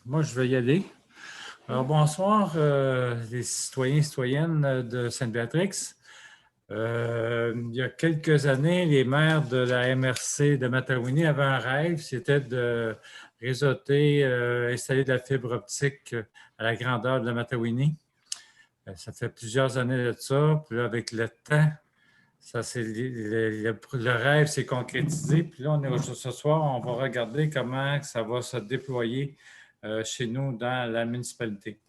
moi, je vais y aller. Alors, bonsoir, les citoyens et citoyennes de Sainte-Béatrix. Il y a quelques années, les maires de la MRC de Matawini avaient un rêve, c'était de réseauter, installer de la fibre optique à la grandeur de la Matawini. Ça fait plusieurs années de ça. Puis là, avec le temps, le rêve s'est concrétisé. Puis là, ce soir, on va regarder comment ça va se déployer chez nous dans la municipalité.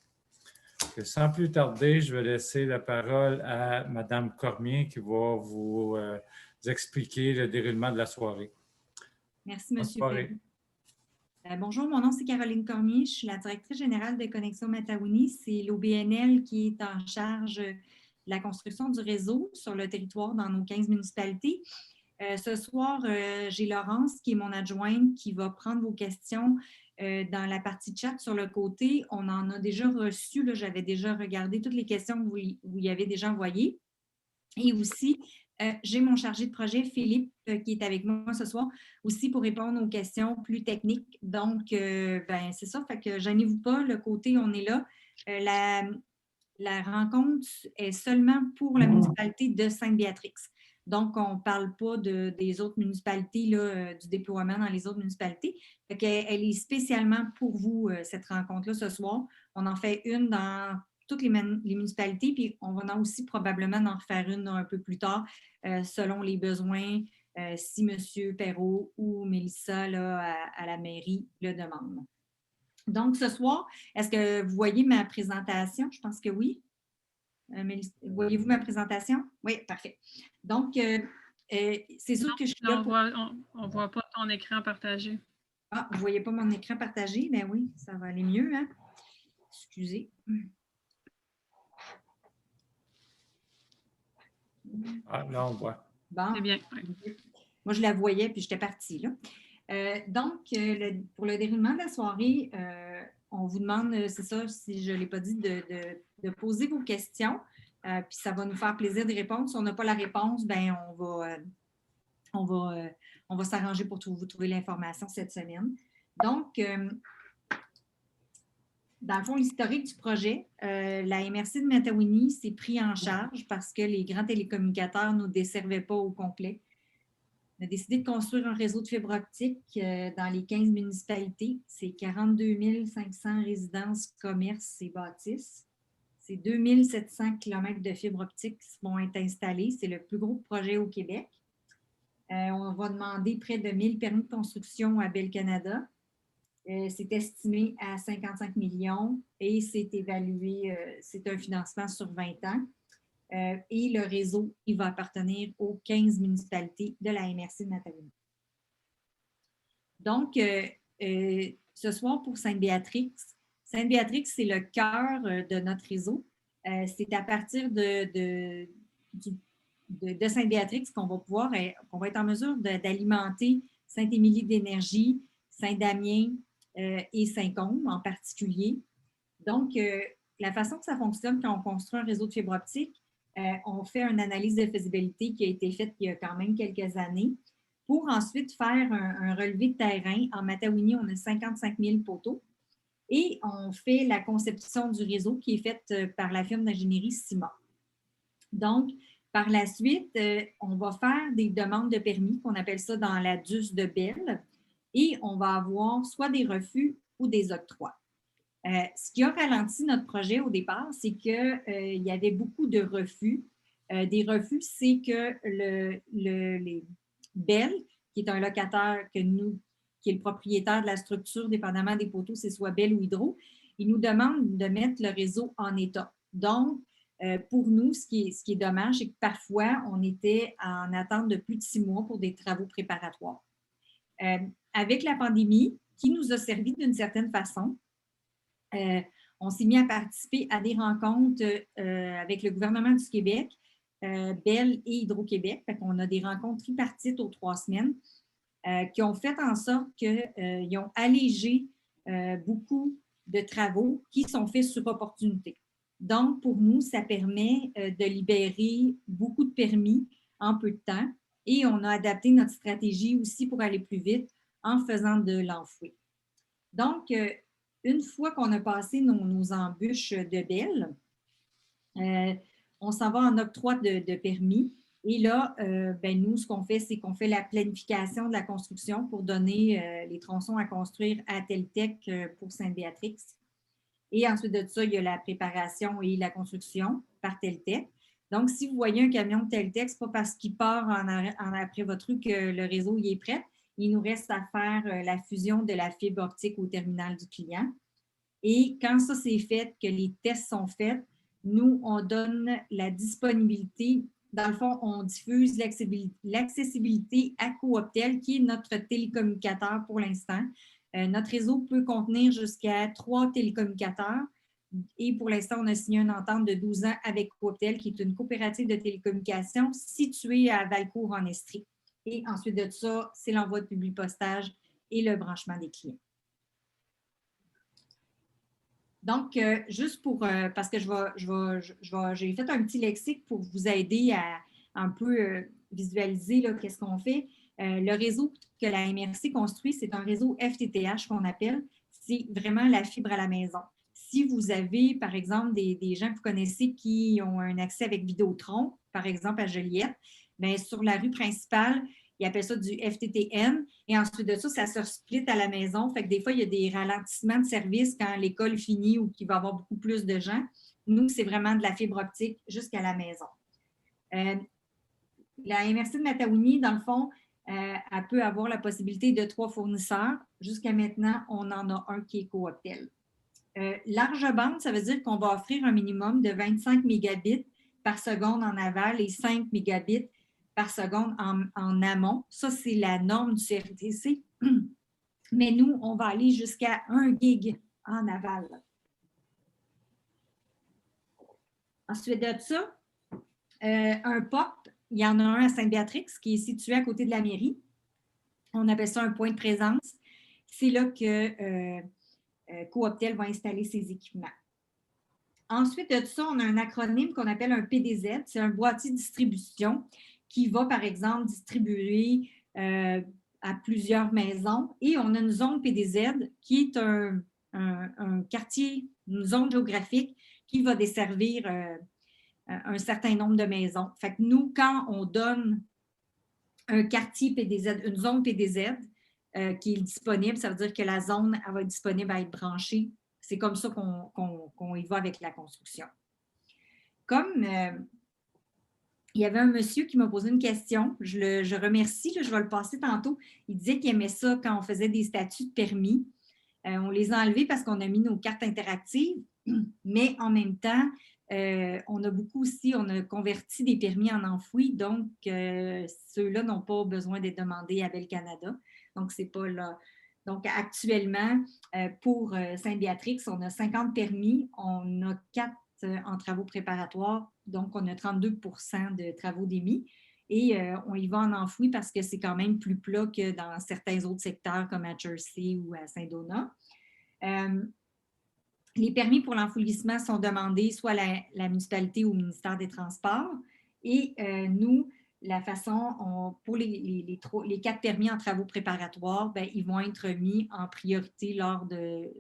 Sans plus tarder, je vais laisser la parole à Mme Cormier qui va vous expliquer le déroulement de la soirée. Merci, M. Perry. Bonjour, mon nom c'est Caroline Cormier, je suis la directrice générale de Connexion Matawini. C'est l'OBNL qui est en charge de la construction du réseau sur le territoire dans nos 15 municipalités. Ce soir, j'ai Laurence, qui est mon adjointe, qui va prendre vos questions dans la partie chat sur le côté. On en a déjà reçu, j'avais déjà regardé toutes les questions que vous y avez déjà envoyées. Et aussi, j'ai mon chargé de projet, Philippe, qui est avec moi ce soir, aussi pour répondre aux questions plus techniques. Donc, c'est ça, fait que gênez-vous pas, le côté, on est là. La rencontre est seulement pour la municipalité de Sainte-Béatrix. Donc, on ne parle pas des autres municipalités, là, du déploiement dans les autres municipalités. Fait qu'elle est spécialement pour vous, cette rencontre-là, ce soir. On en fait une dans toutes les municipalités, puis on va aussi probablement en refaire une un peu plus tard, selon les besoins, si M. Perrault ou Mélissa là, à la mairie le demandent. Donc, ce soir, est-ce que vous voyez ma présentation? Je pense que oui. Voyez-vous ma présentation? Oui, parfait. Donc, c'est sûr que je suis là pour... On ne voit pas ton écran partagé. Ah, vous ne voyez pas mon écran partagé? Ben oui, ça va aller mieux, hein? Excusez. Ah, là, on voit. Bon. C'est bien. Oui. Moi, je la voyais, puis j'étais partie, là. Donc, pour le déroulement de la soirée, on vous demande, c'est ça, si je ne l'ai pas dit, de poser vos questions. Puis ça va nous faire plaisir de répondre. Si on n'a pas la réponse, ben on va s'arranger pour vous trouver l'information cette semaine. Donc, dans le fond, l'historique du projet, la MRC de Matawini s'est pris en charge parce que les grands télécommunicateurs ne nous desservaient pas au complet. On a décidé de construire un réseau de fibre optique dans les 15 municipalités. C'est 42 500 résidences, commerces et bâtisses. C'est 2700 km de fibre optique qui vont être installés. C'est le plus gros projet au Québec. On va demander près de 1000 permis de construction à Bell Canada. C'est estimé à 55 millions et c'est évalué, c'est un financement sur 20 ans. Et le réseau, il va appartenir aux 15 municipalités de la MRC de Matawini. Donc, ce soir pour Sainte-Béatrix, Sainte-Béatrix, c'est le cœur de notre réseau. C'est à partir de Sainte-Béatrix qu'on va être en mesure d'alimenter Saint-Émilie d'énergie, Saint-Damien et Saint-Côme en particulier. Donc, la façon que ça fonctionne quand on construit un réseau de fibre optique, on fait une analyse de faisabilité qui a été faite il y a quand même quelques années pour ensuite faire un relevé de terrain. En Matawini, on a 55 000 poteaux et on fait la conception du réseau qui est faite par la firme d'ingénierie CIMA. Donc, par la suite, on va faire des demandes de permis, qu'on appelle ça dans la DUS de Bell, et on va avoir soit des refus ou des octrois. Ce qui a ralenti notre projet au départ, c'est qu'il y avait beaucoup de refus. Des refus, c'est que les Bell, qui est un locataire qui est le propriétaire de la structure, dépendamment des poteaux, c'est soit Bell ou Hydro, il nous demande de mettre le réseau en état. Donc, pour nous, ce qui est dommage, c'est que parfois, on était en attente de plus de 6 mois pour des travaux préparatoires. Avec la pandémie, qui nous a servi d'une certaine façon, on s'est mis à participer à des rencontres avec le gouvernement du Québec, Bell et Hydro-Québec. On a des rencontres tripartites aux 3 semaines qui ont fait en sorte qu'ils ont allégé beaucoup de travaux qui sont faits sur opportunité. Donc, pour nous, ça permet de libérer beaucoup de permis en peu de temps et on a adapté notre stratégie aussi pour aller plus vite en faisant de l'enfouir. Donc, une fois qu'on a passé nos embûches de Belle, on s'en va en octroi de permis. Et là, nous, ce qu'on fait, c'est qu'on fait la planification de la construction pour donner les tronçons à construire à Teltec pour Sainte-Béatrix. Et ensuite de ça, il y a la préparation et la construction par Teltec. Donc, si vous voyez un camion de Teltec, ce n'est pas parce qu'il part après votre rue que le réseau y est prêt. Il nous reste à faire la fusion de la fibre optique au terminal du client. Et quand ça c'est fait, que les tests sont faits, nous, on donne la disponibilité. Dans le fond, on diffuse l'accessibilité à Cooptel, qui est notre télécommunicateur pour l'instant. Notre réseau peut contenir jusqu'à 3 télécommunicateurs. Et pour l'instant, on a signé une entente de 12 ans avec Cooptel, qui est une coopérative de télécommunications située à Valcourt en Estrie. Et ensuite de ça, c'est l'envoi de publipostage et le branchement des clients. Donc, juste pour, parce que j'ai fait un petit lexique pour vous aider à un peu visualiser qu'est-ce qu'on fait. Le réseau que la MRC construit, c'est un réseau FTTH qu'on appelle. C'est vraiment la fibre à la maison. Si vous avez, par exemple, des gens que vous connaissez qui ont un accès avec Vidéotron, par exemple à Joliette, bien, sur la rue principale, ils appellent ça du FTTN. Et ensuite de ça, ça se split à la maison. Fait que des fois, il y a des ralentissements de service quand l'école finit ou qu'il va y avoir beaucoup plus de gens. Nous, c'est vraiment de la fibre optique jusqu'à la maison. La MRC de Mataouni, dans le fond, elle peut avoir la possibilité de 3 fournisseurs. Jusqu'à maintenant, on en a un qui est Cooptel. Large bande, ça veut dire qu'on va offrir un minimum de 25 mégabits par seconde en aval et 5 mégabits par seconde en amont. Ça, c'est la norme du CRTC. Mais nous, on va aller jusqu'à 1 gig en aval. Ensuite de ça, un POP, il y en a un à Sainte-Béatrix qui est situé à côté de la mairie. On appelle ça un point de présence. C'est là que Cooptel va installer ses équipements. Ensuite de ça, on a un acronyme qu'on appelle un PDZ. C'est un boîtier de distribution qui va, par exemple, distribuer à plusieurs maisons. Et on a une zone PDZ qui est un quartier, une zone géographique qui va desservir un certain nombre de maisons. Fait que nous, quand on donne un quartier PDZ, une zone PDZ qui est disponible, ça veut dire que la zone elle va être disponible à être branchée. C'est comme ça qu'on y va avec la construction. Comme il y avait un monsieur qui m'a posé une question, je remercie, je vais le passer tantôt. Il disait qu'il aimait ça quand on faisait des statuts de permis. On les a enlevés parce qu'on a mis nos cartes interactives, mais en même temps, on a converti des permis en enfouis, donc ceux-là n'ont pas besoin d'être demandés à Bell Canada. Donc, c'est pas là. Donc, actuellement, pour Sainte-Béatrix, on a 50 permis, on a 4 en travaux préparatoires, donc on a 32 % de travaux d'émis. Et on y va en enfoui parce que c'est quand même plus plat que dans certains autres secteurs comme à Jersey ou à Saint-Donat. Les permis pour l'enfouissement sont demandés soit à la municipalité ou au ministère des Transports. Et nous, la façon, pour les 4 permis en travaux préparatoires, bien, ils vont être mis en priorité lors de...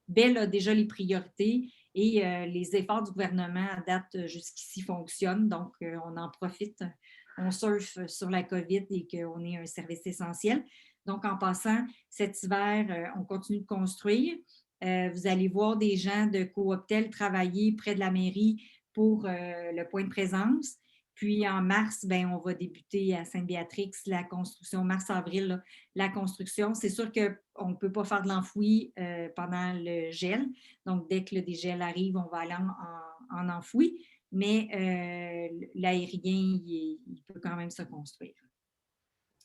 Bell a déjà les priorités et les efforts du gouvernement à date jusqu'ici fonctionnent. Donc, on en profite, on surfe sur la COVID et qu'on est un service essentiel. Donc, en passant, cet hiver, on continue de construire. Vous allez voir des gens de Cooptel travailler près de la mairie pour le point de présence. Puis en mars, bien, on va débuter à Sainte-Béatrix la construction, mars-avril, la construction. C'est sûr qu'on ne peut pas faire de l'enfoui pendant le gel. Donc, dès que le dégel arrive, on va aller en enfoui. Mais l'aérien, il peut quand même se construire.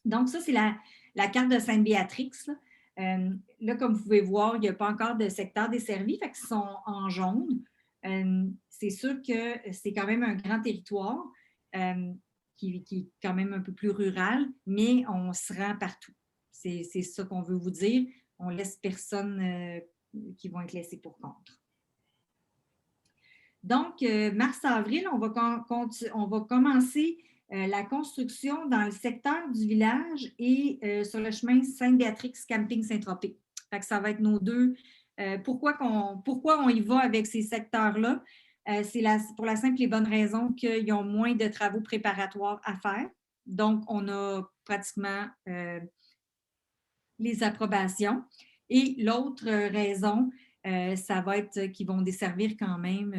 Donc, ça, c'est la carte de Sainte-Béatrix. Là, comme vous pouvez voir, il n'y a pas encore de secteur desservi, fait qu'ils sont en jaune. C'est sûr que c'est quand même un grand territoire qui est quand même un peu plus rural, mais on se rend partout. C'est ça qu'on veut vous dire. On ne laisse personne qui vont être laissés pour compte. Donc, mars-avril, on va commencer la construction dans le secteur du village et sur le chemin Sainte-Béatrix, Camping Saint-Tropez. Ça va être nos 2 Pourquoi on y va avec ces secteurs-là? C'est pour la simple et bonne raison qu'ils ont moins de travaux préparatoires à faire. Donc, on a pratiquement les approbations. Et l'autre raison, ça va être qu'ils vont desservir quand même,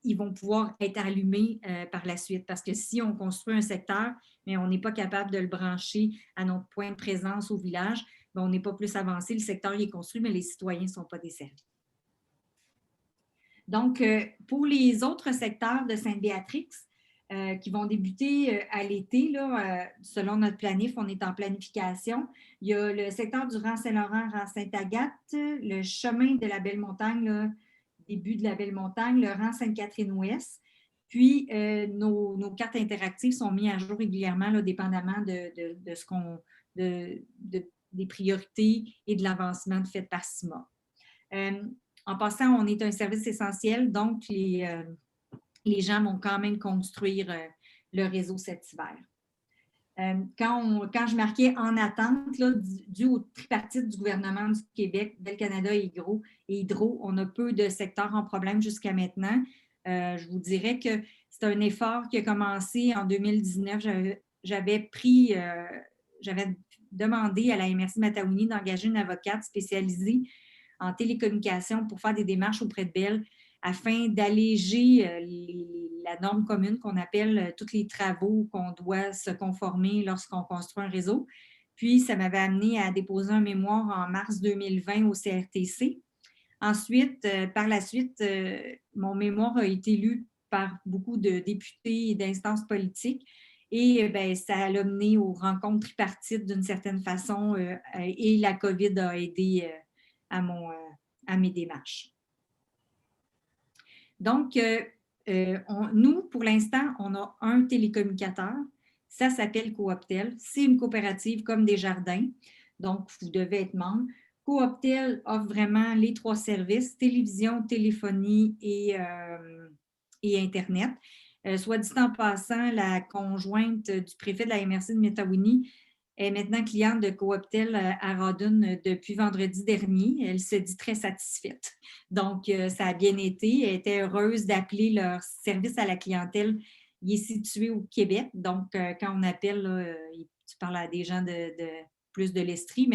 ils vont pouvoir être allumés par la suite. Parce que si on construit un secteur, mais on n'est pas capable de le brancher à notre point de présence au village, bien, on n'est pas plus avancé. Le secteur il est construit, mais les citoyens ne sont pas desservis. Donc, pour les autres secteurs de Sainte-Béatrix, qui vont débuter à l'été, selon notre planif, on est en planification. Il y a le secteur du rang Saint-Laurent, rang Sainte-Agathe, le chemin de la Belle-Montagne, début de la Belle-Montagne, le rang Sainte-Catherine-Ouest. Puis, nos cartes interactives sont mises à jour régulièrement, là, dépendamment des priorités et de l'avancement fait par CIMA. En passant, on est un service essentiel, donc les gens vont quand même construire le réseau cet hiver. Quand je marquais en attente, là, dû au tripartite du gouvernement du Québec, Bell Canada et Hydro, on a peu de secteurs en problème jusqu'à maintenant. Je vous dirais que c'est un effort qui a commencé en 2019. J'avais demandé à la MRC Mataouini d'engager une avocate spécialisée en télécommunication pour faire des démarches auprès de Bell afin d'alléger la norme commune qu'on appelle tous les travaux qu'on doit se conformer lorsqu'on construit un réseau. Puis, ça m'avait amené à déposer un mémoire en mars 2020 au CRTC. Ensuite, par la suite, mon mémoire a été lu par beaucoup de députés et d'instances politiques. Et bien, ça a mené aux rencontres tripartites d'une certaine façon et la COVID a aidé à mes démarches. Donc, nous, pour l'instant, on a un télécommunicateur. Ça s'appelle Cooptel. C'est une coopérative comme Desjardins. Donc, vous devez être membre. Cooptel offre vraiment les 3 services, télévision, téléphonie et Internet. Soit dit en passant, la conjointe du préfet de la MRC de Mataouini est maintenant cliente de Cooptel à Rawdon depuis vendredi dernier. Elle se dit très satisfaite. Donc, ça a bien été. Elle était heureuse d'appeler leur service à la clientèle. Il est situé au Québec. Donc, quand on appelle, là, tu parles à des gens plus de l'Estrie,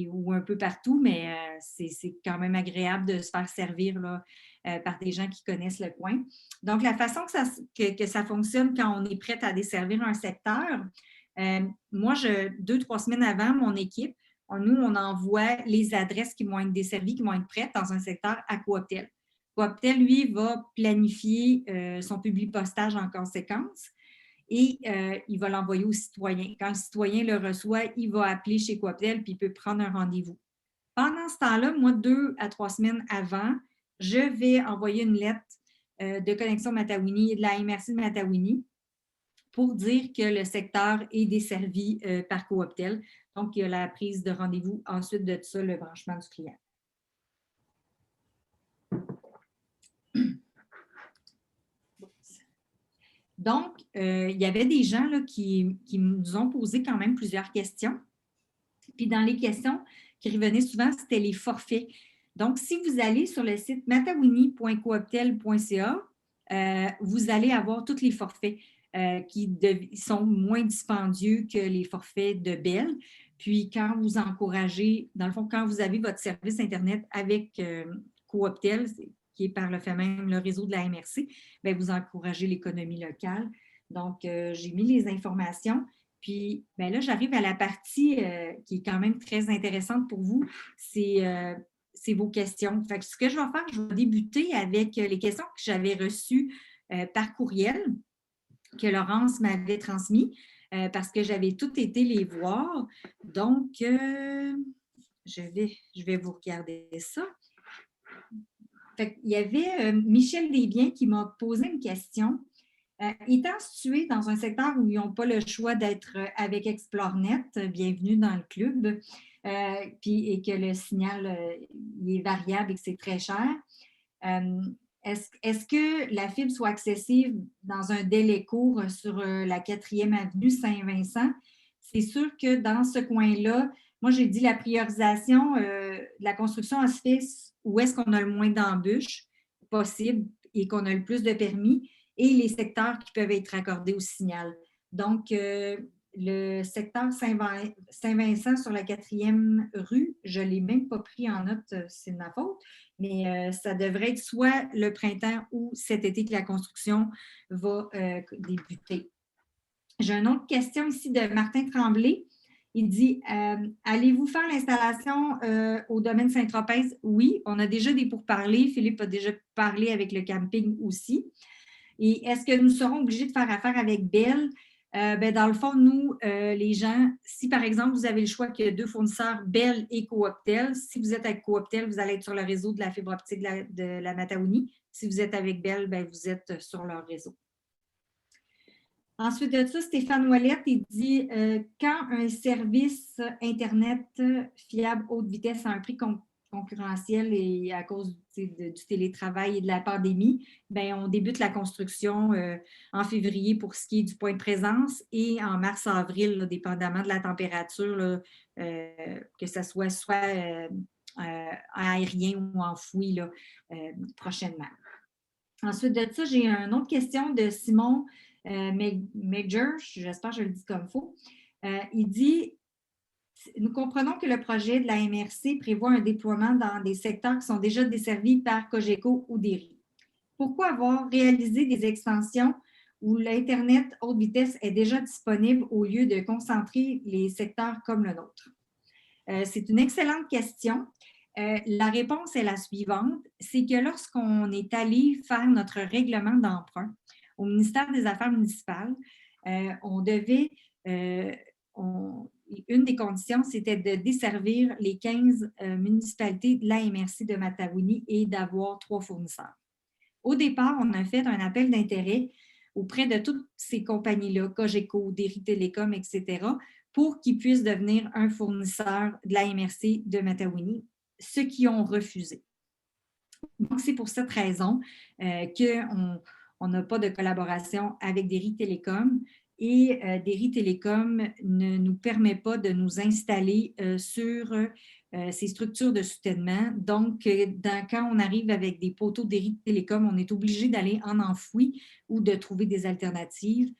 ou un peu partout, mais c'est quand même agréable de se faire servir là, par des gens qui connaissent le coin. Donc, la façon que ça fonctionne quand on est prête à desservir un secteur, moi, 2-3 semaines avant, mon équipe, nous, on envoie les adresses qui vont être desservies, qui vont être prêtes dans un secteur à Cooptel. Cooptel, lui, va planifier son publipostage en conséquence et il va l'envoyer au citoyen. Quand le citoyen le reçoit, il va appeler chez Cooptel puis il peut prendre un rendez-vous. Pendant ce temps-là, moi, 2 à 3 semaines avant, je vais envoyer une lettre de Connexion Mataouini et de la MRC de Mataouini pour dire que le secteur est desservi par Cooptel. Donc, il y a la prise de rendez-vous. Ensuite de ça, le branchement du client. Donc, il y avait des gens là, qui nous ont posé quand même plusieurs questions. Puis, dans les questions qui revenaient souvent, c'était les forfaits. Donc, si vous allez sur le site mataouini.cooptel.ca, vous allez avoir tous les forfaits qui sont moins dispendieux que les forfaits de Bell. Puis, quand vous encouragez, dans le fond, quand vous avez votre service Internet avec Cooptel, qui est par le fait même le réseau de la MRC, bien, vous encouragez l'économie locale. Donc, j'ai mis les informations. Puis, bien là, j'arrive à la partie qui est quand même très intéressante pour vous. C'est vos questions. Fait que ce que je vais faire, je vais débuter avec les questions que j'avais reçues par courriel, que Laurence m'avait transmis, parce que j'avais tout été les voir. Donc, je vais vous regarder ça. Fait qu'il y avait Michel Desbiens qui m'a posé une question. Étant situé dans un secteur où ils n'ont pas le choix d'être avec ExploreNet, bienvenue dans le club, et que le signal il est variable et que c'est très cher, est-ce que la fibre soit accessible dans un délai court sur la 4e avenue Saint-Vincent? C'est sûr que dans ce coin-là, Moi, j'ai dit la priorisation de la construction, elle se fait où est-ce qu'on a le moins d'embûches possible et qu'on a le plus de permis et les secteurs qui peuvent être accordés au signal. Donc, le secteur Saint-Vincent sur la 4e rue, je ne l'ai même pas pris en note, c'est de ma faute, mais ça devrait être soit le printemps ou cet été que la construction va débuter. J'ai une autre question ici de Martin Tremblay. Il dit allez-vous faire l'installation au domaine Saint-Tropez? Oui, on a déjà des pourparlers. Philippe a déjà parlé avec le camping aussi. Et est-ce que nous serons obligés de faire affaire avec Bell? Dans le fond, nous, les gens, si par exemple vous avez le choix qu'il y a 2 fournisseurs, Bell et Cooptel, si vous êtes avec Cooptel, vous allez être sur le réseau de la fibre optique de la Mataounie. Si vous êtes avec Bell, vous êtes sur leur réseau. Ensuite de ça, Stéphane Ouellette, il dit quand un service Internet fiable haute vitesse à un prix concurrentiel et à cause du télétravail et de la pandémie, on débute la construction en février pour ce qui est du point de présence et en mars-avril, dépendamment de la température, là, que ce soit aérien ou enfoui là, prochainement. Ensuite de ça, j'ai une autre question de Simon Major, j'espère que je le dis comme il faut. Il dit nous comprenons que le projet de la MRC prévoit un déploiement dans des secteurs qui sont déjà desservis par Cogeco ou DERI. Pourquoi avoir réalisé des extensions où l'Internet haute vitesse est déjà disponible au lieu de concentrer les secteurs comme le nôtre? C'est une excellente question. La réponse est la suivante, c'est que lorsqu'on est allé faire notre règlement d'emprunt au ministère des Affaires municipales, on devait, une des conditions, c'était de desservir les 15 municipalités de l'AMRC de Mataouini et d'avoir 3 fournisseurs. Au départ, on a fait un appel d'intérêt auprès de toutes ces compagnies-là, Cogeco, DERI Télécom, etc., pour qu'ils puissent devenir un fournisseur de l'AMRC de Mataouini, ceux qui ont refusé. Donc, c'est pour cette raison qu'on n'a pas de collaboration avec DERI Télécom et DERI Télécom ne nous permet pas de nous installer sur ces structures de soutènement. Donc, quand on arrive avec des poteaux DERI Télécom, on est obligé d'aller en enfoui ou de trouver des alternatives.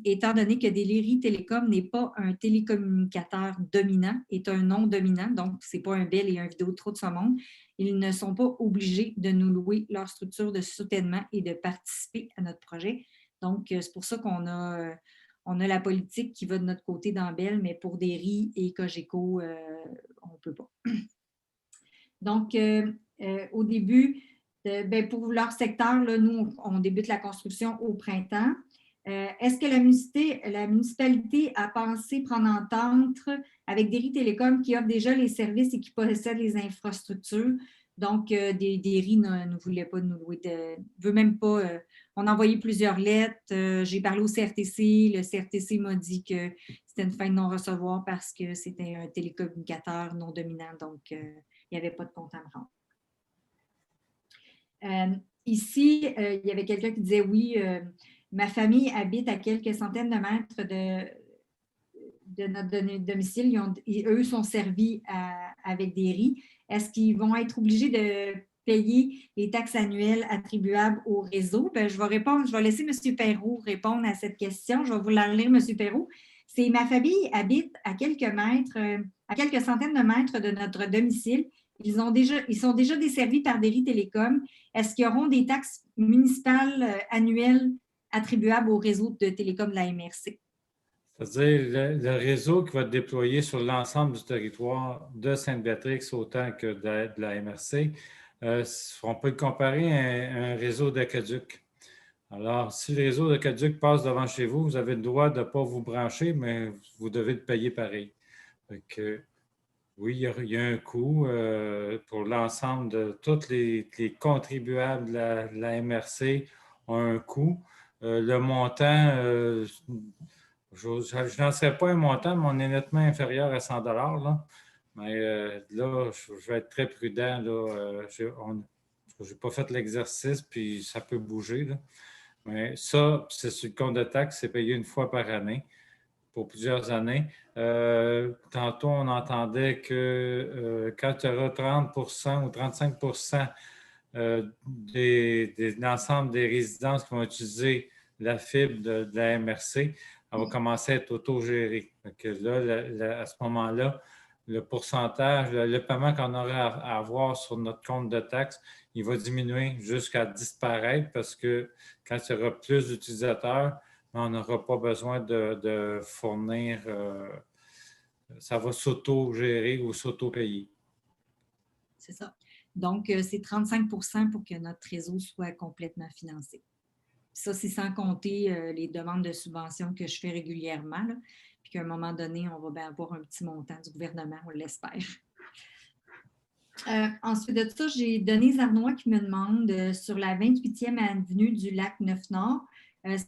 Étant donné que DERI Télécom n'est pas un télécommunicateur dominant, est un non dominant, donc ce n'est pas un Bell et un Vidéotron de ce monde, ils ne sont pas obligés de nous louer leur structure de soutènement et de participer à notre projet. Donc, c'est pour ça qu'on a la politique qui va de notre côté dans Bell, mais pour DERI et Cogeco, on ne peut pas. Donc, au début, pour leur secteur, là, nous, on débute la construction au printemps. Est-ce que la municipalité a pensé prendre entente avec DERI Télécom qui offre déjà les services et qui possède les infrastructures? Donc, DERI ne voulait pas nous louer, ne veut même pas. On a envoyé plusieurs lettres. J'ai parlé au CRTC. Le CRTC m'a dit que c'était une fin de non-recevoir parce que c'était un télécommunicateur non dominant. Donc, il n'y avait pas de compte à me rendre. Ici, il y avait quelqu'un qui disait oui. Ma famille habite à quelques centaines de mètres de notre domicile. Eux sont servis avec DERI. Est-ce qu'ils vont être obligés de payer les taxes annuelles attribuables au réseau? Je vais laisser M. Perrault répondre à cette question. Je vais vous la lire, M. Perrault. Ma famille habite à quelques centaines de mètres de notre domicile. Ils sont déjà desservis par DERI Télécom. Est-ce qu'ils auront des taxes municipales annuelles attribuables au réseau de télécom de la MRC? C'est-à-dire le réseau qui va être déployé sur l'ensemble du territoire de Sainte-Béatrix autant que de la MRC, on peut le comparer à un réseau d'aqueduc. Alors, si le réseau d'aqueduc passe devant chez vous, vous avez le droit de ne pas vous brancher, mais vous devez le payer pareil. Donc, oui, il y a un coût pour l'ensemble de tous les contribuables de la MRC ont un coût. Le montant, je n'en sais pas un montant, mais on est nettement inférieur à 100 là. Mais là, je vais être très prudent. Je n'ai pas fait l'exercice, puis ça peut bouger. Là. Mais ça, c'est sur le compte de taxe, c'est payé une fois par année. pour plusieurs années. Tantôt, on entendait que quand tu auras 30 ou 35 de l'ensemble des résidences qui vont utiliser la fibre de la MRC, elle va commencer à être autogérée. Donc là, à ce moment-là, le pourcentage, le paiement qu'on aurait à avoir sur notre compte de taxes, il va diminuer jusqu'à disparaître parce que quand il y aura plus d'utilisateurs, on n'aura pas besoin de fournir, ça va s'auto-gérer ou s'auto-payer. C'est ça. Donc, c'est 35 pour que notre réseau soit complètement financé. Ça, c'est sans compter les demandes de subventions que je fais régulièrement, là, puis qu'à un moment donné, on va bien avoir un petit montant du gouvernement, on l'espère. Ensuite de ça, j'ai Denise Arnois qui me demande sur la 28e avenue du lac Neuf-Nord.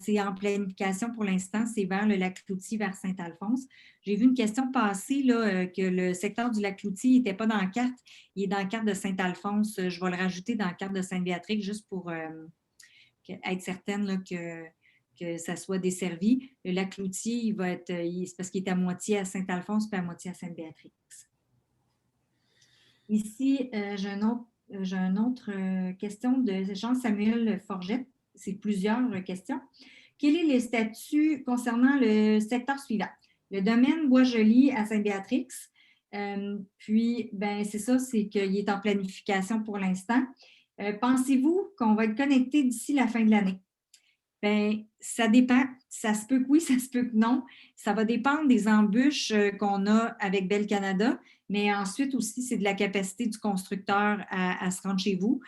C'est en planification pour l'instant, c'est vers le lac Cloutier, vers Saint-Alphonse. J'ai vu une question passer là, que le secteur du lac Cloutier n'était pas dans la carte, il est dans la carte de Saint-Alphonse. Je vais le rajouter dans la carte de Sainte-Béatrix juste pour être certaine là, que ça soit desservi. Le lac Cloutier, il va être, c'est parce qu'il est à moitié à Saint-Alphonse puis à moitié à Sainte-Béatrix. Ici, j'ai une autre question de Jean-Samuel Forget. C'est plusieurs questions. Quel est le statut concernant le secteur suivant? Le domaine Bois-Joli à Sainte-Béatrix. Puis, ben, c'est ça, c'est qu'il est en planification pour l'instant. Pensez-vous qu'on va être connecté d'ici la fin de l'année? Bien, ça dépend. Ça se peut que oui, ça se peut que non. Ça va dépendre des embûches qu'on a avec Bell Canada, mais ensuite aussi, c'est de la capacité du constructeur à se rendre chez vous.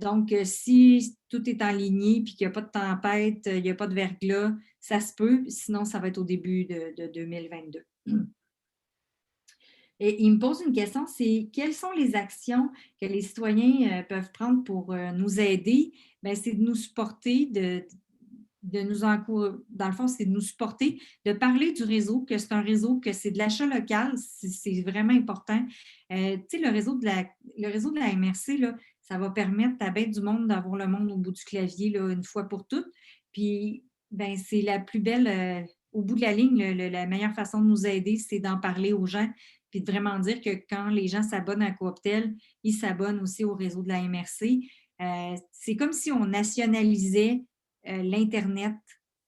Donc, si tout est aligné puis qu'il n'y a pas de tempête, il n'y a pas de verglas, ça se peut. Sinon, ça va être au début de 2022. Et il me pose une question, c'est quelles sont les actions que les citoyens peuvent prendre pour nous aider? Bien, c'est de nous supporter, de nous encourager, dans le fond, c'est de nous supporter, de parler du réseau, que c'est un réseau, que c'est de l'achat local, c'est vraiment important. Tu sais, le réseau de la MRC, là, ça va permettre à bien du monde d'avoir le monde au bout du clavier là, une fois pour toutes. Puis, ben, c'est la plus belle, au bout de la ligne, la meilleure façon de nous aider, c'est d'en parler aux gens, puis de vraiment dire que quand les gens s'abonnent à Cooptel, ils s'abonnent aussi au réseau de la MRC. C'est comme si on nationalisait l'Internet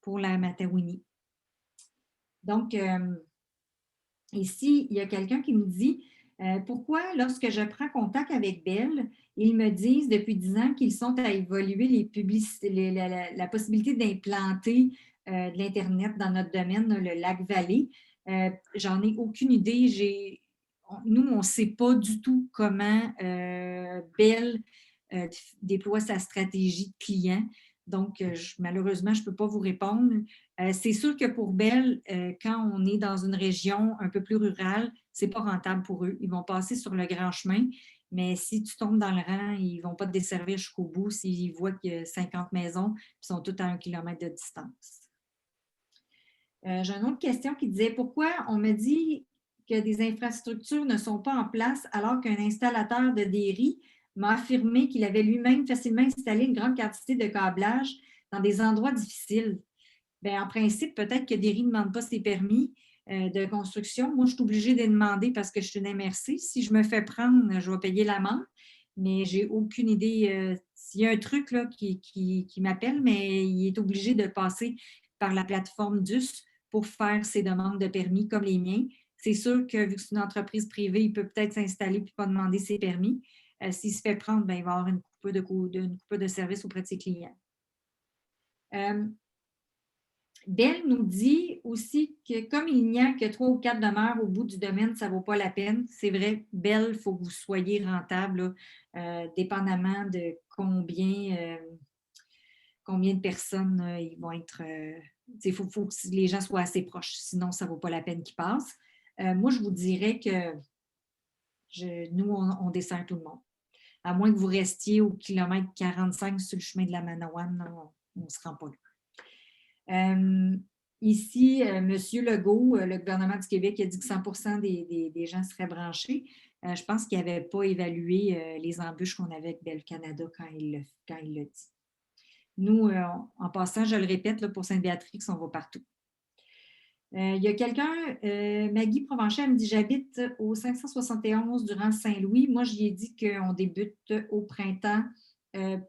pour la Matawini. Donc, ici, il y a quelqu'un qui me dit pourquoi, lorsque je prends contact avec Bell, ils me disent depuis 10 ans qu'ils sont à évaluer les publicités, la possibilité d'implanter de l'Internet dans notre domaine, le Lac-Vallée. J'en ai aucune idée. Nous, on ne sait pas du tout comment Bell déploie sa stratégie de client. Donc, malheureusement, je ne peux pas vous répondre. C'est sûr que pour Bell, quand on est dans une région un peu plus rurale, ce n'est pas rentable pour eux. Ils vont passer sur le grand chemin, mais si tu tombes dans le rang, ils ne vont pas te desservir jusqu'au bout s'ils voient qu'il y a 50 maisons qui sont toutes à 1 kilomètre de distance. J'ai une autre question qui disait pourquoi on me dit que des infrastructures ne sont pas en place alors qu'un installateur de DERI m'a affirmé qu'il avait lui-même facilement installé une grande quantité de câblage dans des endroits difficiles. Bien, en principe, peut-être que DERI ne demande pas ses permis de construction. Moi, je suis obligée de les demander parce que je suis une MRC. Si je me fais prendre, je vais payer l'amende, mais je n'ai aucune idée. S'il y a un truc là, qui m'appelle, mais il est obligé de passer par la plateforme DUS pour faire ses demandes de permis comme les miens. C'est sûr que vu que c'est une entreprise privée, il peut peut-être s'installer et ne pas demander ses permis. S'il se fait prendre, bien, il va avoir une coupure de service auprès de ses clients. Bell nous dit aussi que comme il n'y a que 3 ou 4 demeures au bout du domaine, ça ne vaut pas la peine. C'est vrai, Bell, il faut que vous soyez rentable, dépendamment de combien de personnes ils vont être. Il faut que les gens soient assez proches, sinon ça ne vaut pas la peine qu'ils passent. Moi, je vous dirais que nous, on dessert tout le monde. À moins que vous restiez au kilomètre 45 sur le chemin de la Manawan, on ne se rend pas là. Ici, M. Legault, le gouvernement du Québec, a dit que 100% des gens seraient branchés. Je pense qu'il n'avait pas évalué les embûches qu'on avait avec Bell Canada quand il l'a dit. Nous, en passant, je le répète, là, pour Sainte-Béatrix, on va partout. Il y a quelqu'un, Maggie Provencher, elle me dit, j'habite au 571 du rang Saint-Louis. Moi, j'y ai dit qu'on débute au printemps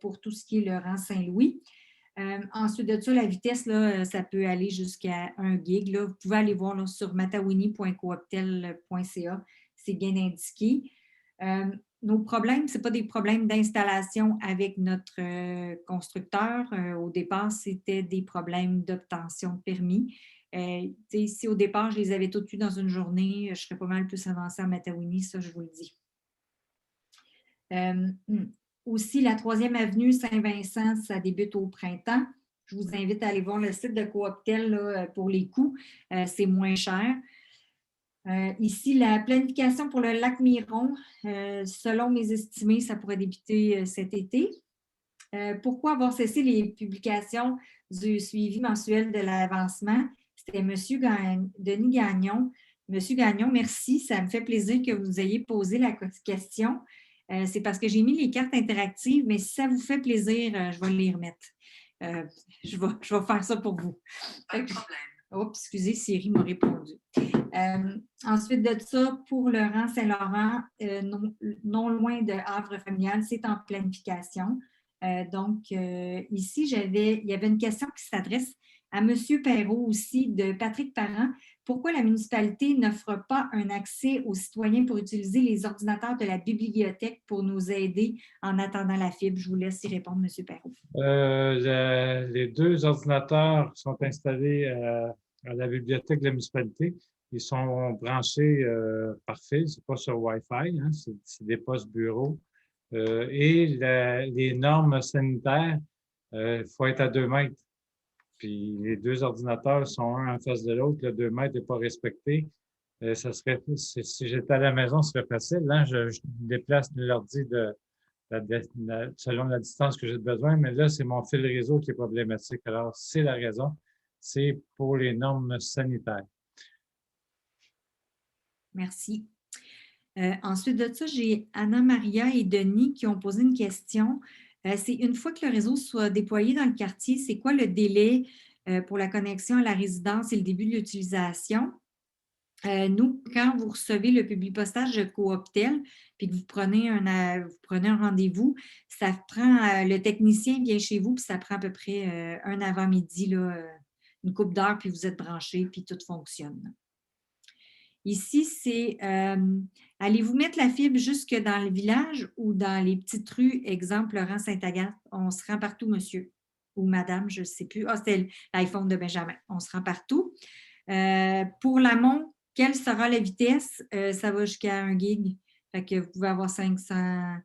pour tout ce qui est le rang Saint-Louis. Ensuite de ça, la vitesse, là, ça peut aller jusqu'à 1 gig. Là. Vous pouvez aller voir là, sur matawini.cooptel.ca. C'est bien indiqué. Nos problèmes, ce n'est pas des problèmes d'installation avec notre constructeur. Au départ, c'était des problèmes d'obtention de permis. Si au départ, je les avais toutes eues dans une journée, je serais pas mal plus avancée à Matawini, ça, je vous le dis. Aussi, la 3e avenue Saint-Vincent, ça débute au printemps. Je vous invite à aller voir le site de Cooptel là, pour les coûts. C'est moins cher. Ici, la planification pour le lac Miron, selon mes estimés, ça pourrait débuter cet été. Pourquoi avoir cessé les publications du suivi mensuel de l'avancement? C'était M. Denis Gagnon. M. Gagnon, merci. Ça me fait plaisir que vous ayez posé la question. C'est parce que j'ai mis les cartes interactives, mais si ça vous fait plaisir, je vais les remettre. Je vais faire ça pour vous. Pas de problème. Oh, excusez, Siri m'a répondu. Ensuite de ça, pour le rang Saint-Laurent, non loin de Havre familial, c'est en planification. Donc, ici, il y avait une question qui s'adresse à M. Perrault aussi, de Patrick Parent. Pourquoi la municipalité n'offre pas un accès aux citoyens pour utiliser les ordinateurs de la bibliothèque pour nous aider en attendant la fibre? Je vous laisse y répondre, M. Perrault. Les 2 ordinateurs sont installés à la bibliothèque de la municipalité. Ils sont branchés par fil, ce n'est pas sur Wi-Fi, hein, c'est des postes bureaux. Et les normes sanitaires, il faut être à 2 mètres. Puis les 2 ordinateurs sont un en face de l'autre, le 2 mètres n'est pas respecté. Ça serait, si j'étais à la maison, ce serait facile. Là, je déplace l'ordi selon la distance que j'ai besoin, mais là, c'est mon fil réseau qui est problématique. Alors, c'est la raison. C'est pour les normes sanitaires. Merci. Ensuite de ça, j'ai Anna-Maria et Denis qui ont posé une question. C'est une fois que le réseau soit déployé dans le quartier, c'est quoi le délai pour la connexion à la résidence et le début de l'utilisation? Nous, quand vous recevez le publipostage de Cooptel, puis que vous prenez un rendez-vous, ça prend, le technicien vient chez vous, puis ça prend à peu près un avant-midi, une couple d'heures, puis vous êtes branché, puis tout fonctionne. Ici, c'est allez-vous mettre la fibre jusque dans le village ou dans les petites rues, exemple Laurent-Sainte-Agathe? On se rend partout, monsieur ou madame, je ne sais plus. Ah, c'était l'iPhone de Benjamin. On se rend partout. Pour l'amont, quelle sera la vitesse? Ça va jusqu'à 1 gig. Fait que vous pouvez avoir 500.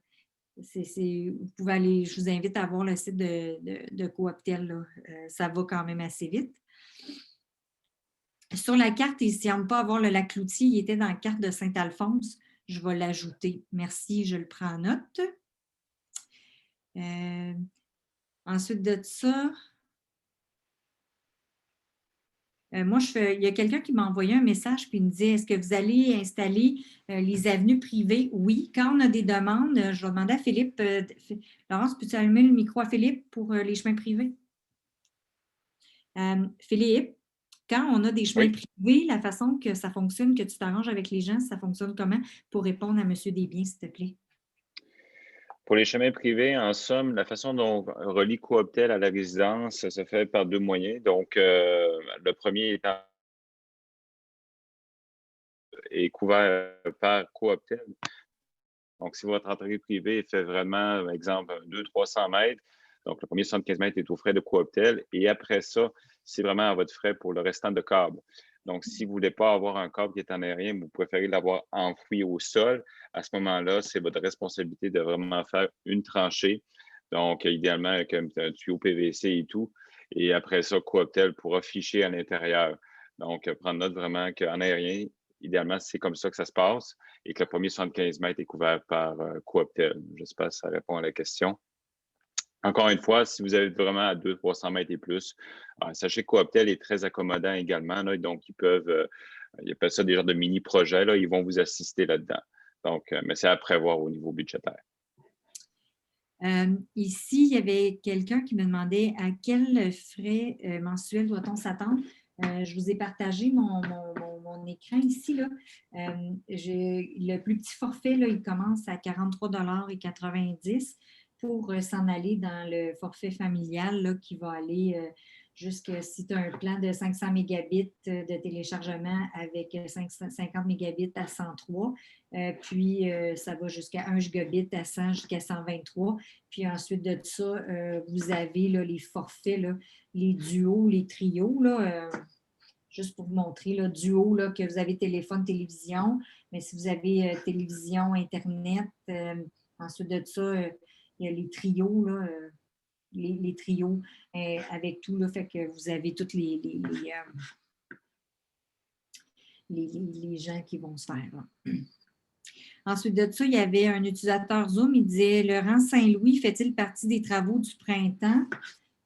Vous pouvez aller, je vous invite à voir le site de Cooptel. Là. Ça va quand même assez vite. Sur la carte, il ne semble pas avoir le lac Cloutier. Il était dans la carte de Saint-Alphonse. Je vais l'ajouter. Merci, je le prends en note. Ensuite de ça, moi, il y a quelqu'un qui m'a envoyé un message puis il me dit, est-ce que vous allez installer les avenues privées? Oui. Quand on a des demandes, je vais demander à Philippe. Laurence, peux-tu allumer le micro à Philippe pour les chemins privés? Philippe, quand on a des chemins privés, la façon que ça fonctionne, que tu t'arranges avec les gens, ça fonctionne comment pour répondre à M. Desbiens, s'il te plaît? Pour les chemins privés, en somme, la façon dont on relie Cooptel à la résidence, ça se fait par 2 moyens. Donc, le premier est couvert par Cooptel. Donc, si votre entrée privée fait vraiment, par exemple, 200-300 mètres, donc le premier 75 mètres est aux frais de Cooptel. Et après ça, c'est vraiment à votre frais pour le restant de câble. Donc, si vous ne voulez pas avoir un câble qui est en aérien, vous préférez l'avoir enfoui au sol, à ce moment-là, c'est votre responsabilité de vraiment faire une tranchée. Donc, idéalement, avec un tuyau PVC et tout. Et après ça, Cooptel pourra ficher à l'intérieur. Donc, prendre note vraiment qu'en aérien, idéalement, c'est comme ça que ça se passe et que le premier 75 mètres est couvert par Cooptel. J'espère que ça répond à la question. Encore une fois, si vous êtes vraiment à 200-300 mètres et plus, sachez que Cooptel est très accommodant également. Là, donc, ils appellent ça des genres de mini-projets. Ils vont vous assister là-dedans. Donc, mais c'est à prévoir au niveau budgétaire. Ici, il y avait quelqu'un qui me demandait à quel frais mensuel doit-on s'attendre? Je vous ai partagé mon écran ici. Là. Le plus petit forfait, là, il commence à 43,90 $ pour s'en aller dans le forfait familial là, qui va aller jusqu'à, si tu as un plan de 500 mégabits de téléchargement avec 50 mégabits à 103, puis ça va jusqu'à 1 gigabit à 100 jusqu'à 123. Puis ensuite de ça, vous avez là, les forfaits, là, les duos, les trios, là, juste pour vous montrer, là, duo, là, que vous avez téléphone, télévision, mais si vous avez télévision, Internet, ensuite de ça, il y a les trios, là, les trios avec tout, là, fait que vous avez toutes les gens qui vont se faire. Là. Ensuite de ça, il y avait un utilisateur Zoom, il disait « Laurent Saint-Louis fait-il partie des travaux du printemps? »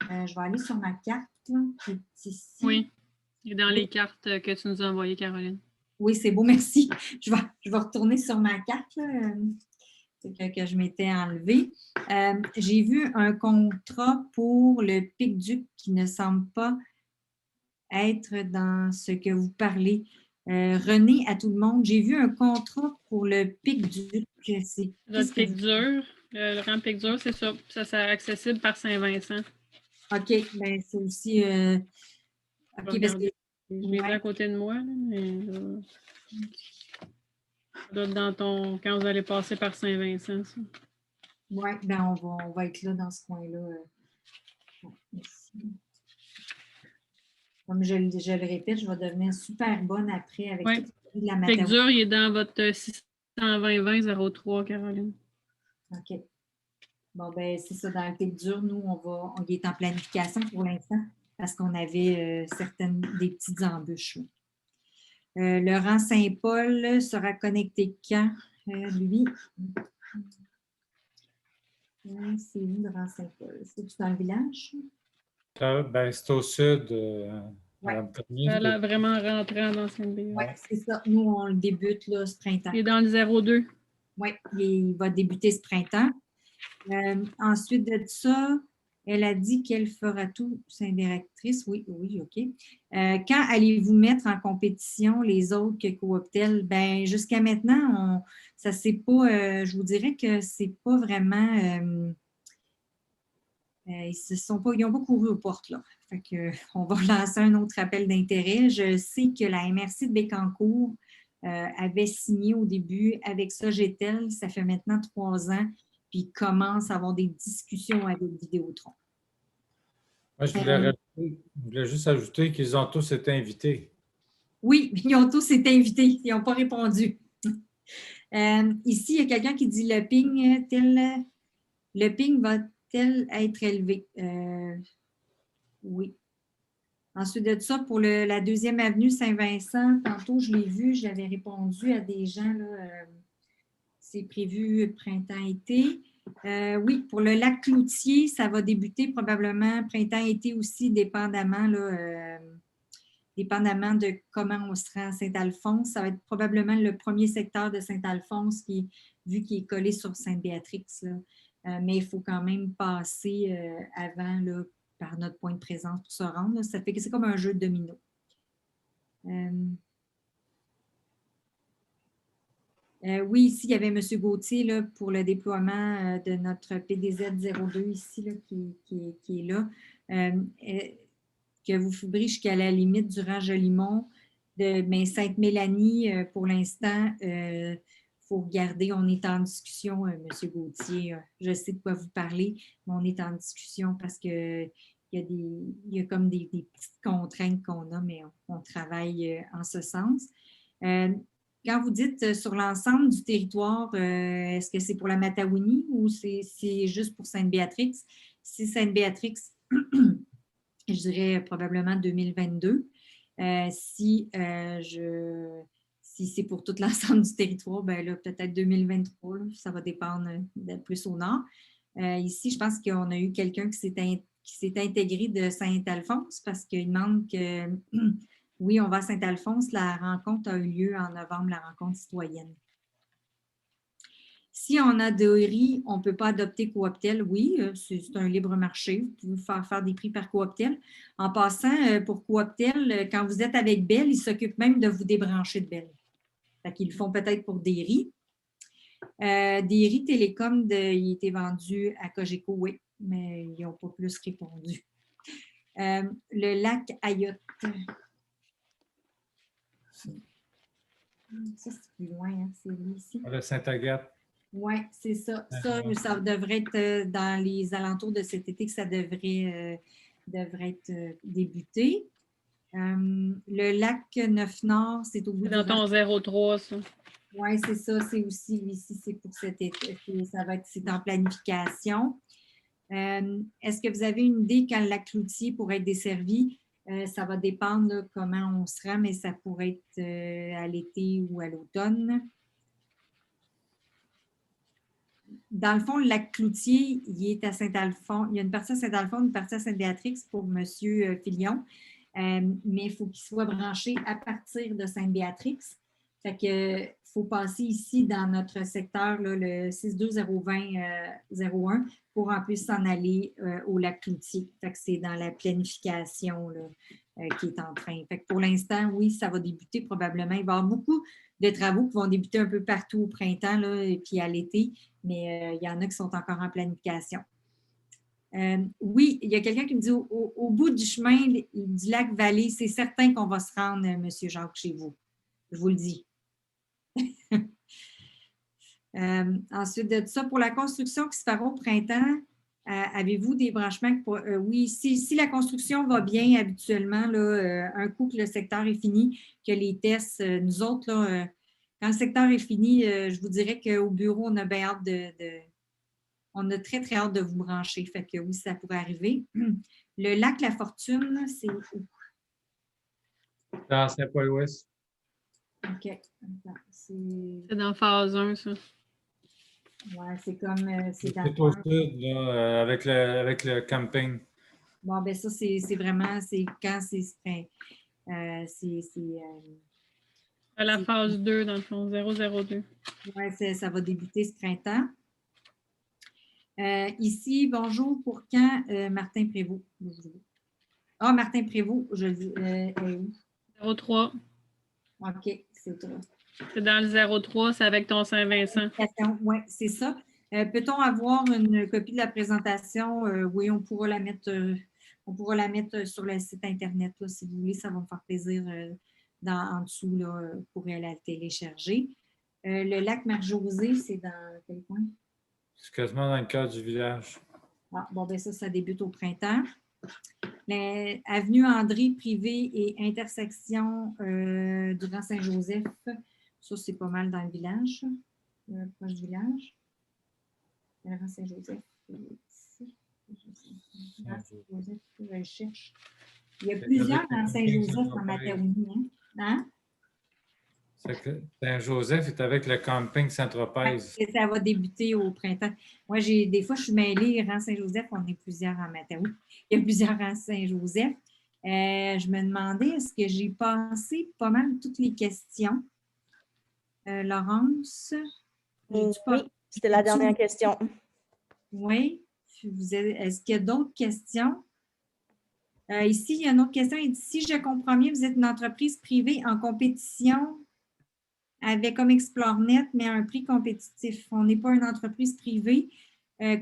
Je vais aller sur ma carte, là, qui est ici. Oui, et dans les cartes que tu nous as envoyées, Caroline. Oui, c'est beau, merci. Je vais retourner sur ma carte là, que je m'étais enlevée. J'ai vu un contrat pour le PIC-DUC qui ne semble pas être dans ce que vous parlez. René, à tout le monde, j'ai vu un contrat pour le PIC-DUC. Le PIC-DUR, le rang PIC-DUR, c'est ça. Ça sera accessible par Saint-Vincent. OK, bien, c'est aussi... OK, parce que... Je l'ai à côté de moi, là, mais ça doit être dans ton... quand vous allez passer par Saint-Vincent. Oui, bien, on va être là dans ce coin-là. Comme je le répète, je vais devenir super bonne après avec toute la matériel. PIC-DUR, il est dans votre 620-20-03, Caroline. OK. Bon, ben c'est ça. Dans le PIC-DUR, nous, on est en planification pour l'instant parce qu'on avait des petites embûches. Laurent Saint-Paul sera connecté quand, lui? C'est où, Laurent Saint-Paul? C'est-tu dans le village? Ben, c'est au sud. Elle a vraiment rentré en ancienne BE. Oui, c'est ça. Nous, on le débute là, ce printemps. Il est dans le 02. Oui, il va débuter ce printemps. Ensuite de ça, elle a dit qu'elle fera tout, c'est une directrice. Oui, OK. Quand allez-vous mettre en compétition les autres que Cooptel? Bien, jusqu'à maintenant, ça c'est pas, je vous dirais que c'est pas vraiment, ils n'ont pas couru aux portes, là. Fait que, on va lancer un autre appel d'intérêt. Je sais que la MRC de Bécancour avait signé au début avec Sogetel. Ça fait maintenant 3 ans. Puis ils commencent à avoir des discussions avec Vidéotron. Moi, je voulais juste ajouter qu'ils ont tous été invités. Oui, ils ont tous été invités. Ils n'ont pas répondu. Ici, il y a quelqu'un qui dit le ping va-t-il être élevé? Oui. Ensuite de ça, pour la 2e avenue Saint-Vincent, tantôt, je l'ai vu, j'avais répondu à des gens, là, c'est prévu printemps-été. Oui, pour le lac Cloutier, ça va débuter probablement printemps-été aussi, dépendamment de comment on se rend à Saint-Alphonse. Ça va être probablement le premier secteur de Saint-Alphonse vu qu'il est collé sur Sainte-Béatrix. Mais il faut quand même passer avant là, par notre point de présence pour se rendre. Là. Ça fait que c'est comme un jeu de domino. Oui, ici, il y avait M. Gauthier là, pour le déploiement de notre PDZ-02 ici, là, qui est là. Que vous fibrez jusqu'à la limite du rang Jolimont. Mais Sainte-Mélanie, pour l'instant, il faut regarder. On est en discussion, M. Gauthier. Je sais de quoi vous parlez, mais on est en discussion parce que il y a comme des petites contraintes qu'on a, mais on travaille en ce sens. Quand vous dites sur l'ensemble du territoire, est-ce que c'est pour la Matawini ou c'est juste pour Sainte-Béatrix? Si Sainte-Béatrix, je dirais probablement 2022. Si c'est pour tout l'ensemble du territoire, ben là, peut-être 2023, là, ça va dépendre de plus au nord. Ici, je pense qu'on a eu quelqu'un qui s'est intégré de Saint-Alphonse parce qu'il demande que... Oui, on va à Saint-Alphonse. La rencontre a eu lieu en novembre, la rencontre citoyenne. Si on a de riz, on ne peut pas adopter Cooptel. Oui, c'est un libre marché. Vous pouvez faire des prix par Cooptel. En passant, pour Cooptel, quand vous êtes avec Bell, ils s'occupent même de vous débrancher de Bell. Fait qu'ils le font peut-être pour des riz. Des riz Télécom, il était vendu à Cogeco, oui, mais ils n'ont pas plus répondu. Le lac Ayotte. Ça, c'est plus loin, hein? C'est ici. Le Sainte-Agathe. Oui, c'est ça. Ça devrait être dans les alentours de cet été que ça devrait être débuté. Le lac Neuf-Nord, c'est au bout C'est dans ton 03, ça. Oui, c'est ça. C'est aussi ici, c'est pour cet été. C'est en planification. Est-ce que vous avez une idée quand le lac Cloutier pourrait être desservi? Ça va dépendre là, comment on sera, mais ça pourrait être à l'été ou à l'automne. Dans le fond, le lac Cloutier, il est à Saint-Alphonse. Il y a une partie à Saint-Alphonse, une partie à Sainte-Béatrix pour M. Filion. Mais il faut qu'il soit branché à partir de Sainte-Béatrix. Fait que faut passer ici dans notre secteur, là, le 62020-01, pour en plus s'en aller au lac Cloutier. Fait que c'est dans la planification là, qui est en train. Fait que pour l'instant, oui, ça va débuter probablement. Il va y avoir beaucoup de travaux qui vont débuter un peu partout au printemps là, et puis à l'été, mais il y en a qui sont encore en planification. Oui, il y a quelqu'un qui me dit au bout du chemin du lac Vallée, c'est certain qu'on va se rendre, M. Jacques, chez vous. Je vous le dis. Ensuite de ça, pour la construction qui se fera au printemps, avez-vous des branchements? Oui, si la construction va bien habituellement, là, un coup que le secteur est fini, que les tests, nous autres, là, quand le secteur est fini, je vous dirais qu'au bureau, on a bien hâte on a très, très hâte de vous brancher. Fait que oui, ça pourrait arriver. Le lac La Fortune, c'est où? Dans Saint-Paul-Ouest. OK. C'est dans phase 1, ça. Oui, c'est comme... c'est C'est au sud, là, avec le camping. Bon, ben ça, c'est vraiment... C'est quand c'est... À la phase 2, dans le fond, 002. Oui, ça va débuter ce printemps. Ici, bonjour, pour quand Martin Prévost? Ah, Martin Prévost, je le dis. 03. OK, c'est ça. C'est dans le 03, c'est avec ton Saint-Vincent. Oui, c'est ça. Peut-on avoir une copie de la présentation? Oui, on pourra la mettre sur le site Internet, là, si vous voulez. Ça va me faire plaisir en dessous, là, vous pourrez la télécharger. Le lac Marjosée, c'est dans quel coin? C'est quasiment dans le cœur du village. Ah, bon, ben ça débute au printemps. Avenue André, privée et intersection durant Saint-Joseph. Ça, c'est pas mal dans le village, proche du village. Durant Saint-Joseph. Saint-Joseph, je le cherche. Il y a plusieurs dans Saint-Joseph en Matawini. Hein? Saint-Joseph est avec le camping Saint-Tropez. Ça va débuter au printemps. Moi, des fois, je suis mêlée. Rang Saint-Joseph, on est plusieurs en Matawini. Il y a plusieurs rangs Saint-Joseph. Je me demandais, est-ce que j'ai passé pas mal toutes les questions? Laurence? Oui, c'était la dernière question. Oui. Est-ce qu'il y a d'autres questions? Ici, il y a une autre question. Il dit, si je comprends bien, vous êtes une entreprise privée en compétition avec comme ExploreNet, mais à un prix compétitif. On n'est pas une entreprise privée.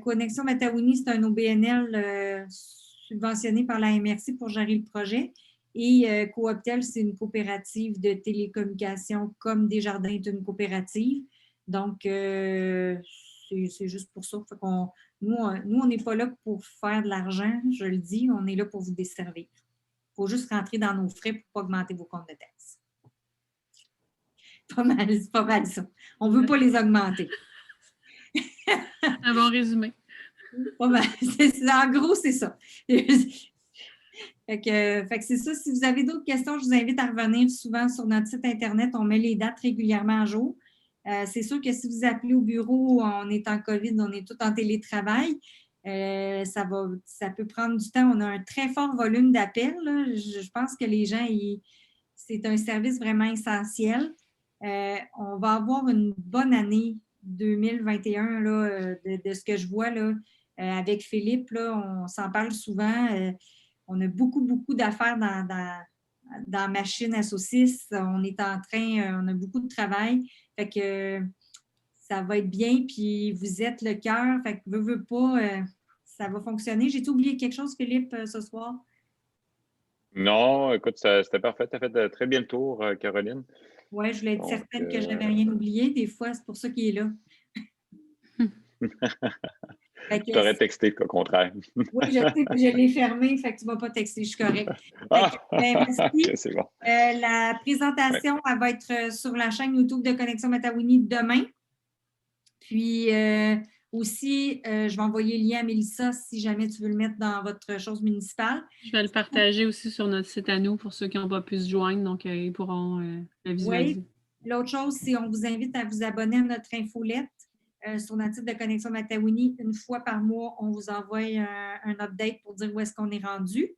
Connexion Matawini, c'est un OBNL subventionné par la MRC pour gérer le projet. Et Cooptel, c'est une coopérative de télécommunications comme Desjardins est une coopérative. Donc, c'est juste pour ça. Fait qu'on, nous, on n'est pas là pour faire de l'argent, je le dis, on est là pour vous desservir. Il faut juste rentrer dans nos frais pour ne pas augmenter vos comptes de taxes. C'est pas mal ça. On ne veut pas les augmenter. Un bon résumé. Pas mal. En gros, c'est ça. Fait que c'est ça. Si vous avez d'autres questions, je vous invite à revenir souvent sur notre site Internet. On met les dates régulièrement à jour. C'est sûr que si vous appelez au bureau, on est en COVID, on est tous en télétravail. Ça peut prendre du temps. On a un très fort volume d'appels. Je pense que les gens, c'est un service vraiment essentiel. On va avoir une bonne année 2021, là, de ce que je vois là, avec Philippe, là, on s'en parle souvent. On a beaucoup d'affaires dans machine à saucisses. On est en train, on a beaucoup de travail. Fait que ça va être bien, puis vous êtes le cœur. Fait que veux pas, ça va fonctionner. J'ai-tu oublié quelque chose, Philippe, ce soir? Non, écoute, c'était parfait. Tu as fait très bien le tour, Caroline. Oui, je voulais être Donc, certaine que je n'avais rien oublié. Des fois, c'est pour ça qu'il est là. Fait Je que, t'aurais texté, au contraire. oui, je sais, puis je l'ai fermé, fait que tu ne m'as pas texté, je suis correcte. Ah! Merci. OK, c'est bon. La présentation, elle va être sur la chaîne YouTube de Connexion Matawini demain. Puis aussi, je vais envoyer le lien à Mélissa si jamais tu veux le mettre dans votre chose municipale. Je vais le partager aussi sur notre site à nous pour ceux qui n'ont pas pu se joindre, donc ils pourront le visualiser. Oui. L'autre chose, c'est qu'on vous invite à vous abonner à notre infolette sur notre site de Connexion Matawini. Une fois par mois, on vous envoie un update pour dire où est-ce qu'on est rendu.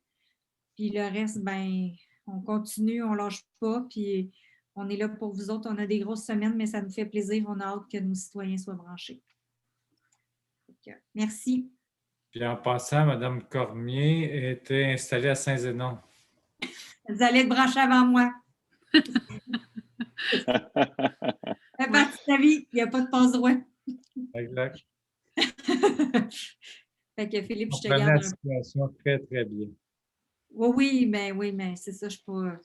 Puis le reste, ben, on continue, on ne lâche pas. Puis on est là pour vous autres. On a des grosses semaines, mais ça nous fait plaisir. On a hâte que nos citoyens soient branchés. Donc, merci. Puis en passant, Mme Cormier était installée à Saint-Zénon. Vous allez être branchés avant moi. Ça fait partie de la vie. Il n'y a pas de passe-droit. Exact. Fait que Philippe, je te Comprenez garde la un... situation très, très bien. Oui, mais c'est ça, je ne suis pas...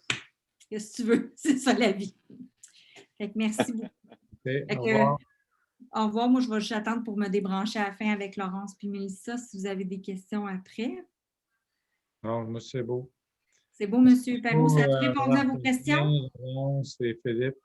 Qu'est-ce que tu veux? C'est ça la vie. Fait que merci beaucoup. Okay, Fait au que, revoir. au revoir. Moi, je vais juste attendre pour me débrancher à la fin avec Laurence puis Mélissa si vous avez des questions après. Non, moi, c'est beau. C'est beau, M. Perrault. Ça a répondu à vos questions? Laurence et Philippe.